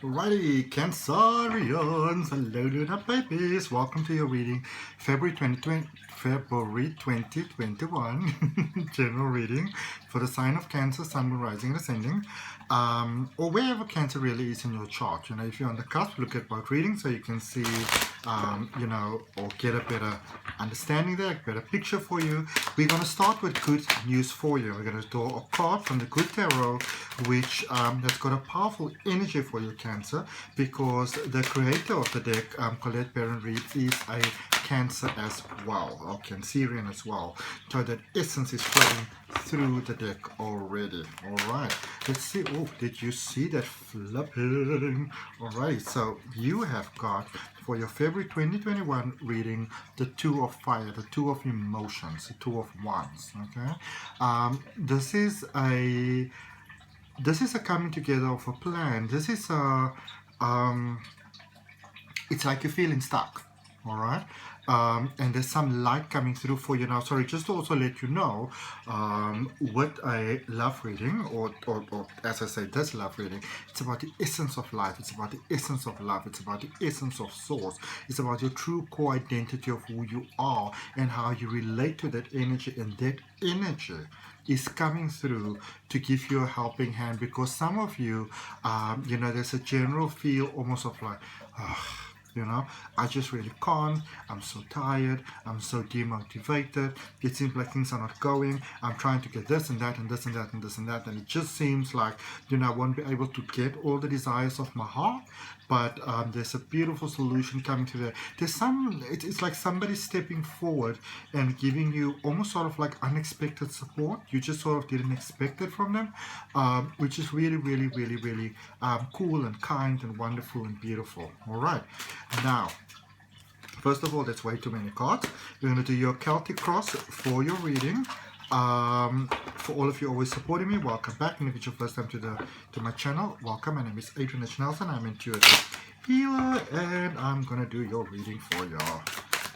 Alrighty, Cancerians, hello Luna babies, welcome to your reading, February 2021, general reading for the sign of Cancer, Sun, Moon, Rising, and Ascending, or wherever Cancer really is in your chart. You know, if you're on the cusp, look at both readings so you can see, or get a better understanding there, a better picture for you. We're going to start with good news for you. We're going to draw a card from the Good Tarot, which has got a powerful energy for you, Cancer, because the creator of the deck, Colette Baron-Reed, is a Cancer as well, or Cancerian as well. So that essence is flowing through the deck already. Alright, let's see. Oh, did you see that flipping? Alright, so you have got for your February 2021 reading the Two of Fire, the Two of Emotions, the Two of Wands. Okay, this is a coming together of a plan. This is a it's like you're feeling stuck. All right, and there's some light coming through for you now. Sorry, just to also let you know, with a love reading, or as I say, this love reading, it's about the essence of life. It's about the essence of love. It's about the essence of source. It's about your true core identity of who you are and how you relate to that energy, and that energy is coming through to give you a helping hand, because some of you, there's a general feel almost of like, I just really can't, I'm so tired, I'm so demotivated, it seems like things are not going, I'm trying to get this and that and this and that and this and that, and it just seems like, I won't be able to get all the desires of my heart. But there's a beautiful solution coming to there. There's it's like somebody stepping forward and giving you almost sort of like unexpected support. You just sort of didn't expect it from them, which is really, really, really, really cool and kind and wonderful and beautiful. All right. Now, first of all, that's way too many cards. You're going to do your Celtic cross for your reading. For all of you always supporting me, welcome back. And if it's your first time to my channel, welcome. My name is Adrian H. I'm intuitive healer, and I'm gonna do your reading for y'all.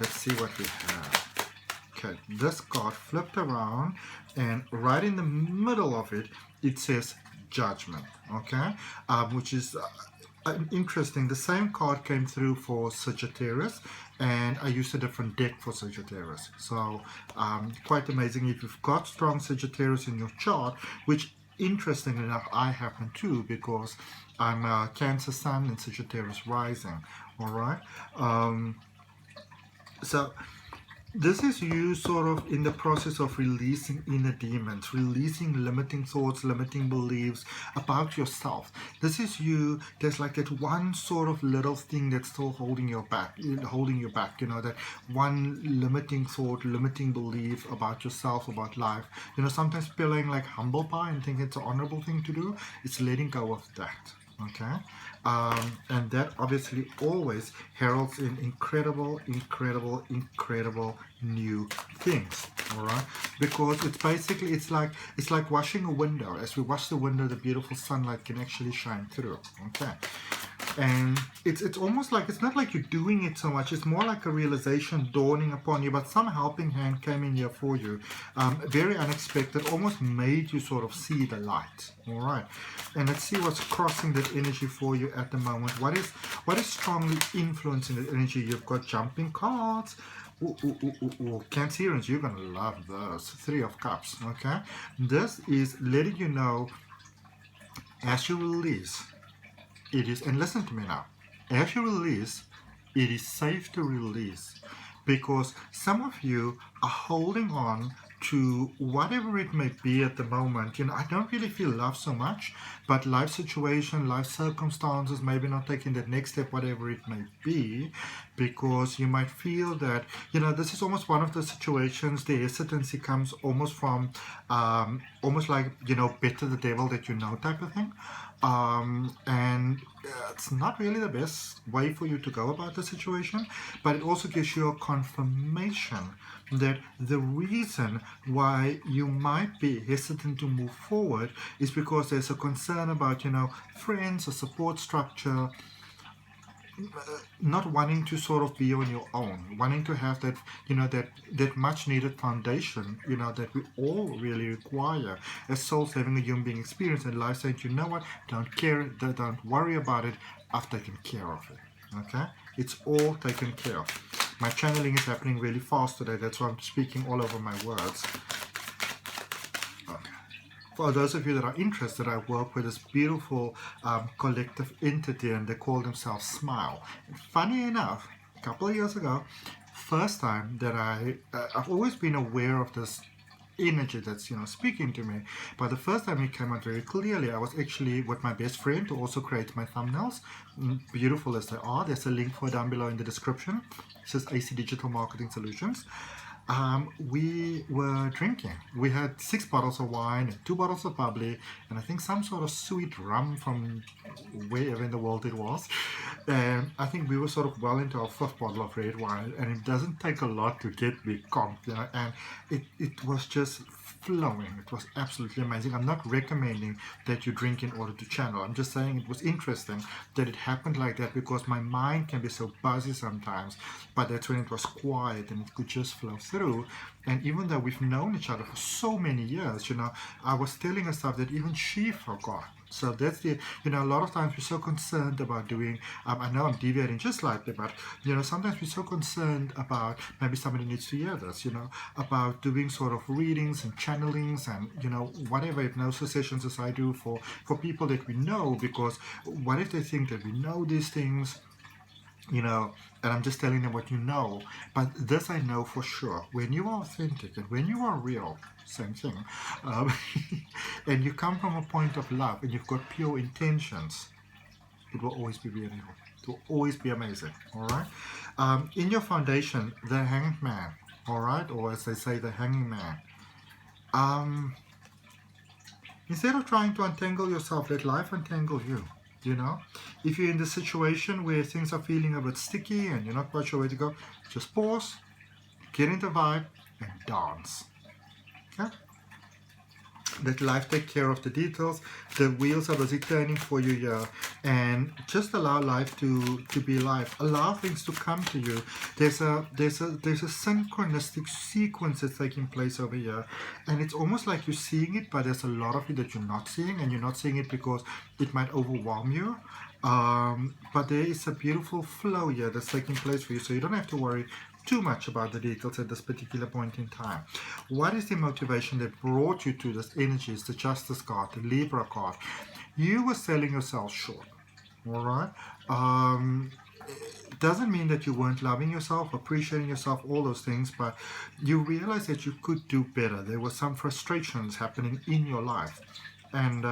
Let's see what we have. Okay, this card flipped around, and right in the middle of it, it says Judgment. Okay, which is interesting. The same card came through for Sagittarius, and I used a different deck for Sagittarius. So quite amazing if you've got strong Sagittarius in your chart, which interestingly enough I happen to, because I'm a Cancer Sun and Sagittarius rising. All right, so this is you sort of in the process of releasing inner demons, releasing limiting thoughts, limiting beliefs about yourself. This is you, there's like that one sort of little thing that's still holding you back, that one limiting thought, limiting belief about yourself, about life. Sometimes feeling like humble pie and think it's an honorable thing to do. It's letting go of that. Okay, and that obviously always heralds in incredible new things. All right, because it's basically it's like washing a window. As we wash the window, the beautiful sunlight can actually shine through. Okay, and it's almost like, it's not like you're doing it so much, it's more like a realization dawning upon you, but some helping hand came in here for you, very unexpected, almost made you sort of see the light. All right, and let's see what's crossing that energy for you at the moment. What is strongly influencing the energy? You've got jumping cards. Cancerians, you're gonna love those. Three of Cups. Okay, this is letting you know, as you release, it is, and listen to me now, as you release, it is safe to release, because some of you are holding on to whatever it may be at the moment. I don't really feel love so much, but life situation, life circumstances, maybe not taking that next step, whatever it may be, because you might feel that, this is almost one of the situations, the hesitancy comes almost from, almost like, better the devil that you know type of thing. And it's not really the best way for you to go about the situation, but it also gives you a confirmation that the reason why you might be hesitant to move forward is because there's a concern about, friends, a support structure, not wanting to sort of be on your own, wanting to have that, that much needed foundation, that we all really require as souls having a human being experience in life, saying, you know what, don't care, don't worry about it, I've taken care of it. Okay, it's all taken care of. My channeling is happening really fast today, that's why I'm speaking all over my words. For those of you that are interested, I work with this beautiful collective entity, and they call themselves Smile. And funny enough, a couple of years ago, first time that I've always been aware of this energy that's speaking to me, but the first time it came out very clearly, I was actually with my best friend who also creates my thumbnails, beautiful as they are. There's a link for down below in the description. It says AC Digital Marketing Solutions. We were drinking. We had 6 bottles of wine and 2 bottles of bubbly, and I think some sort of sweet rum from wherever in the world it was. And I think we were sort of well into our 5th bottle of red wine, and it doesn't take a lot to get me comped, and it was just flowing. It was absolutely amazing. I'm not recommending that you drink in order to channel. I'm just saying it was interesting that it happened like that, because my mind can be so buzzy sometimes, but that's when it was quiet and it could just flow through. And even though we've known each other for so many years, I was telling her stuff that even she forgot. So that's the, a lot of times we're so concerned about doing, I know I'm deviating just slightly, but, sometimes we're so concerned about, maybe somebody needs to hear this, about doing sort of readings and channelings and, whatever hypnosis sessions as I do for people that we know, because what if they think that we know these things, and I'm just telling them what you know. But this I know for sure. When you are authentic and when you are real, same thing, and you come from a point of love and you've got pure intentions, it will always be beautiful. It will always be amazing. All right. In your foundation, the Hanged Man. All right, or as they say, the Hanging Man. Instead of trying to untangle yourself, let life untangle you. If you're in the situation where things are feeling a bit sticky and you're not quite sure where to go, just pause, get in the vibe, and dance. Okay? Let life take care of the details. The wheels are busy turning for you here, and just allow life to be life. Allow things to come to you. There's a synchronistic sequence that's taking place over here, and it's almost like you're seeing it, but there's a lot of it that you're not seeing, and you're not seeing it because it might overwhelm you. But there is a beautiful flow here that's taking place for you, so you don't have to worry too much about the details at this particular point in time. What is the motivation that brought you to this energy? Is the Justice card, the Libra card. You were selling yourself short. All right. It doesn't mean that you weren't loving yourself, appreciating yourself, all those things, but you realized that you could do better. There were some frustrations happening in your life, and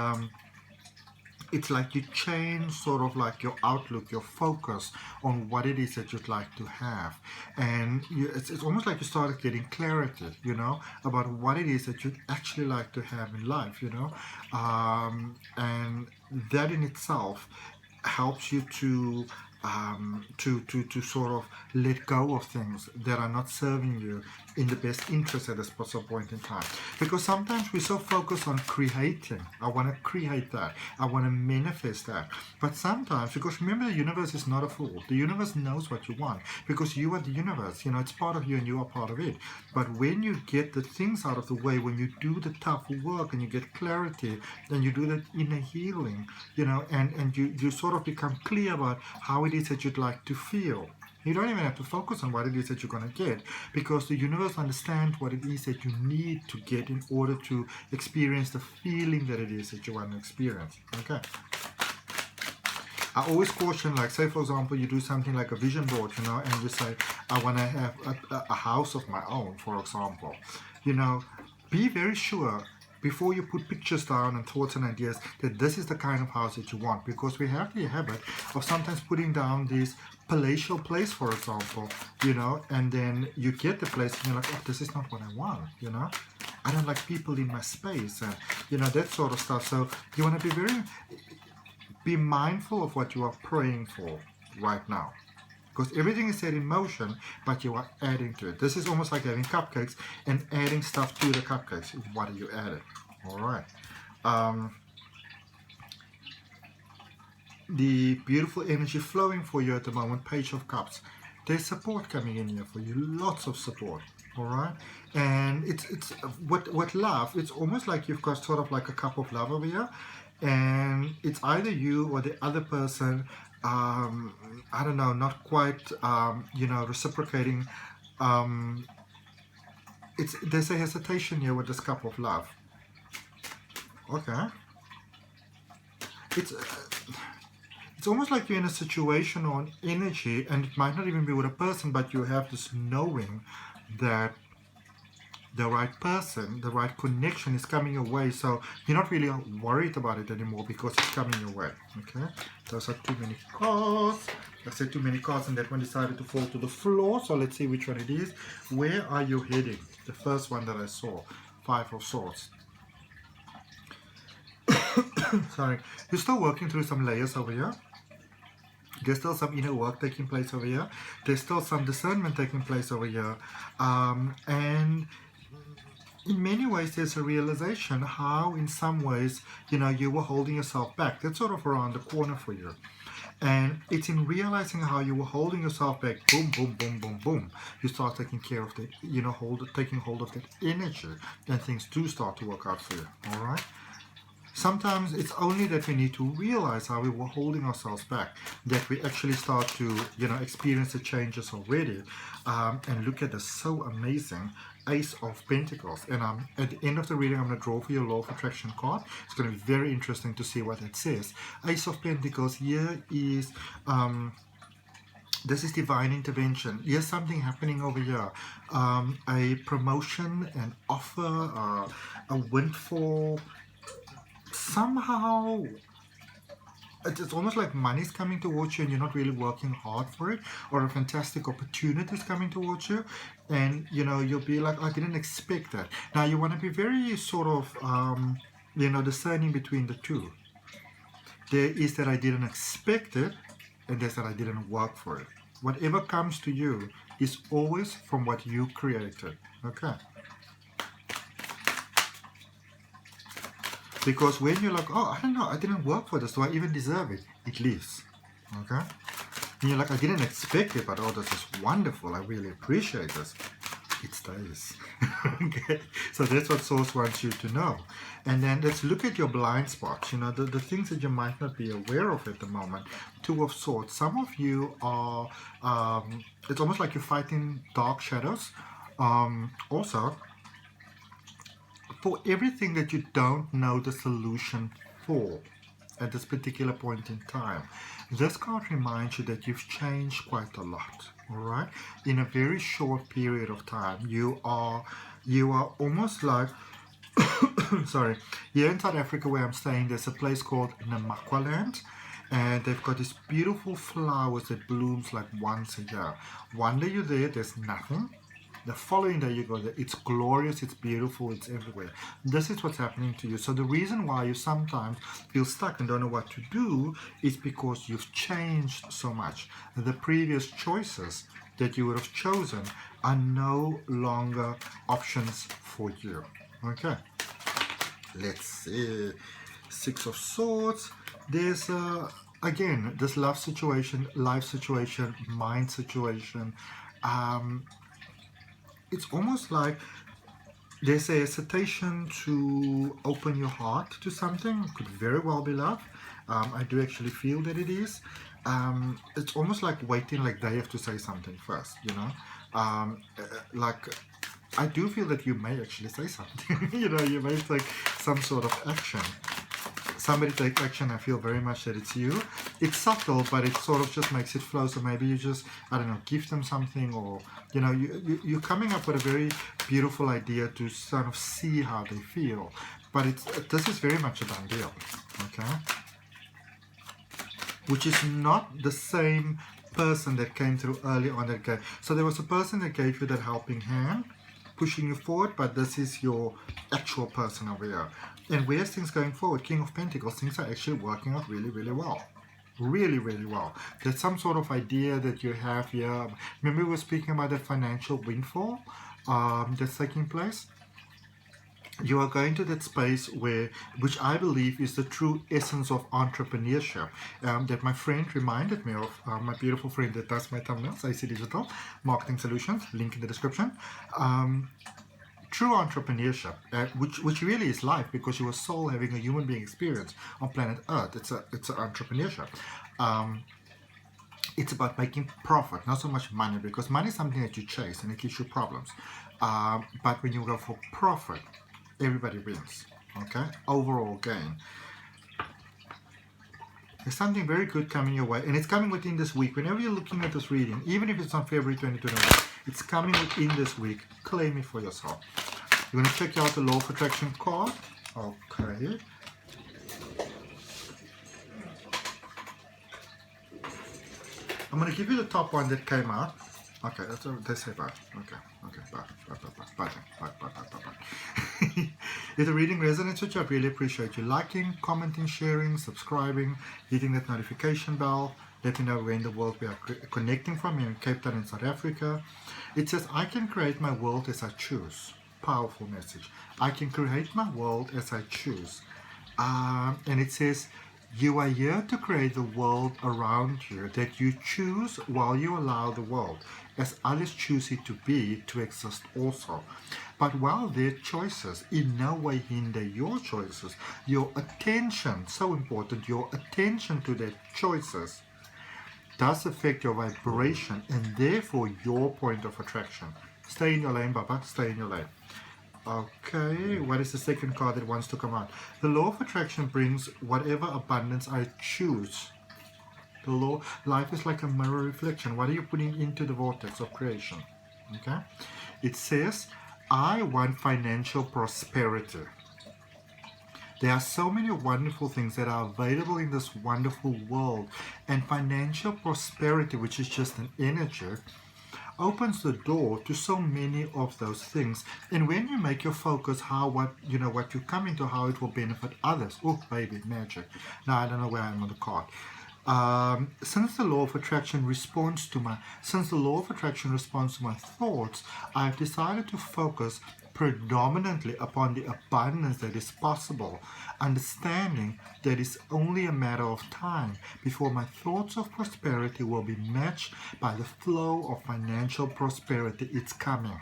it's like you change sort of like your outlook, your focus on what it is that you'd like to have. And it's almost like you started getting clarity, about what it is that you'd actually like to have in life, and that in itself helps you to sort of let go of things that are not serving you in the best interest at this possible point in time. Because sometimes we're so focused on creating. I want to create that. I want to manifest that. But sometimes, because remember, the universe is not a fool. The universe knows what you want because you are the universe. It's part of you and you are part of it. But when you get the things out of the way, when you do the tough work and you get clarity, then you do that inner healing, and you sort of become clear about how it is that you'd like to feel. You don't even have to focus on what it is that you're going to get, because the universe understands what it is that you need to get in order to experience the feeling that it is that you want to experience. Okay. I always caution, like, say for example, you do something like a vision board, and you say, I want to have a house of my own, for example. Be very sure before you put pictures down and thoughts and ideas that this is the kind of house that you want, because we have the habit of sometimes putting down this palatial place, for example, and then you get the place and you're like, oh, this is not what I want, I don't like people in my space, and that sort of stuff. So you want to be mindful of what you are praying for right now, because everything is set in motion, but you are adding to it. This is almost like having cupcakes and adding stuff to the cupcakes. What are you adding? All right. the beautiful energy flowing for you at the moment. Page of Cups. There's support coming in here for you. Lots of support. All right, and it's what love. It's almost like you've got sort of like a cup of love over here, and it's either you or the other person. I don't know, not quite. Reciprocating. Um, there's a hesitation here with this cup of love. Okay, it's. It's almost like you're in a situation or an energy, and it might not even be with a person, but you have this knowing that the right person, the right connection is coming your way. So you're not really worried about it anymore because it's coming your way. Okay, those are too many cards. I said too many cards, and that one decided to fall to the floor. So let's see which one it is. Where are you heading? The first one that I saw, Five of Swords. Sorry, you're still working through some layers over here. There's still some inner work taking place over here. There's still some discernment taking place over here. And in many ways, there's a realization how, in some ways, you were holding yourself back. That's sort of around the corner for you. And it's in realizing how you were holding yourself back, boom, boom, boom, boom, boom. You start taking care of the, taking hold of that energy, and things do start to work out for you. All right. Sometimes it's only that we need to realize how we were holding ourselves back, that we actually start to, experience the changes already. And look at this, so amazing. Ace of Pentacles. And at the end of the reading, I'm going to draw for your Law of Attraction card. It's going to be very interesting to see what it says. Ace of Pentacles here is... this is divine intervention. Here's something happening over here. A promotion, an offer, a windfall. Somehow it's almost like money's coming towards you and you're not really working hard for it, or a fantastic opportunity is coming towards you, and you'll be like, I didn't expect that. Now you want to be very sort of discerning between the two. There is that I didn't expect it, and there's that I didn't work for it. Whatever comes to you is always from what you created. Okay. Because when you're like, oh, I don't know, I didn't work for this, do I even deserve it? It leaves. Okay? And you're like, I didn't expect it, but oh, this is wonderful. I really appreciate this. It stays. Okay? So that's what Source wants you to know. And then let's look at your blind spots, the things that you might not be aware of at the moment. Two of Swords. Some of you are, it's almost like you're fighting dark shadows. Also, for everything that you don't know the solution for at this particular point in time, this card reminds you that you've changed quite a lot. All right, in a very short period of time, you are almost like sorry, here in South Africa where I'm staying, there's a place called Namakwaland, and they've got these beautiful flowers that blooms like once a year. One day you're there, there's nothing. The following day you go there, it's glorious, it's beautiful, it's everywhere. This is what's happening to you. So the reason why you sometimes feel stuck and don't know what to do is because you've changed so much. The previous choices that you would have chosen are no longer options for you. Okay, let's see. Six of Swords. There's again this love situation, life situation, mind situation. It's almost like there's a hesitation to open your heart to something. It could very well be love. I do actually feel that it is. It's almost like waiting, like they have to say something first, like I do feel that you may actually say something. You may take some sort of action. Somebody take action. I feel very much that it's you. It's subtle, but it sort of just makes it flow. So maybe you just, I don't know, give them something, or you're coming up with a very beautiful idea to sort of see how they feel. But this is very much a done deal, okay? Which is not the same person that came through early on that gave. So there was a person that gave you that helping hand, pushing you forward, but this is your actual person over here. And where's things going forward? King of Pentacles, things are actually working out really, really well. Really, really well. There's some sort of idea that you have here. Remember we were speaking about the financial windfall that's taking place? you are going to that space where, which I believe is the true essence of entrepreneurship, that my friend reminded me of, my beautiful friend that does my thumbnails, AC Digital Marketing Solutions, link in the description. True entrepreneurship, which really is life, because you are soul having a human being experience on planet Earth. It's an entrepreneurship. It's about making profit, not so much money, because money is something that you chase and it gives you problems. But when you go for profit, everybody wins. Okay, overall gain. There's something very good coming your way, and it's coming within this week. Whenever you're looking at this reading, even if it's on February 2021, it's coming within this week. Claim it for yourself. You're going to check out the Law of Attraction card. Okay. I'm going to give you the top one that came out. Okay, that's what they say bye. Okay, bye. If the reading resonates with you, I really appreciate you liking, commenting, sharing, subscribing, hitting that notification bell. Let me know where in the world we are connecting from. Here in Cape Town in South Africa. It says, I can create my world as I choose. Powerful message. I can create my world as I choose. And it says, you are here to create the world around you that you choose, while you allow the world, as others choose it to be, to exist also. But while their choices in no way hinder your choices, your attention, so important, your attention to their choices does affect your vibration and therefore your point of attraction. Stay in your lane, Baba, stay in your lane. Okay, what is the second card that wants to come out? The Law of Attraction brings whatever abundance I choose. The law, life is like a mirror reflection. What are you putting into the vortex of creation? Okay, it says, I want financial prosperity. There are so many wonderful things that are available in this wonderful world, and financial prosperity, which is just an energy, opens the door to so many of those things. And when you make your focus what you come into, how it will benefit others. Oh baby, magic. Now I don't know where I am on the card. Since the law of attraction responds to my thoughts, I've decided to focus predominantly upon the abundance that is possible, understanding that it's only a matter of time before my thoughts of prosperity will be matched by the flow of financial prosperity. It's coming.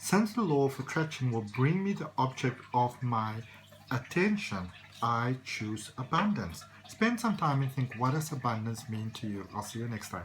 Since the law of attraction will bring me the object of my attention, I choose abundance. Spend some time and think, what does abundance mean to you? I'll see you next time.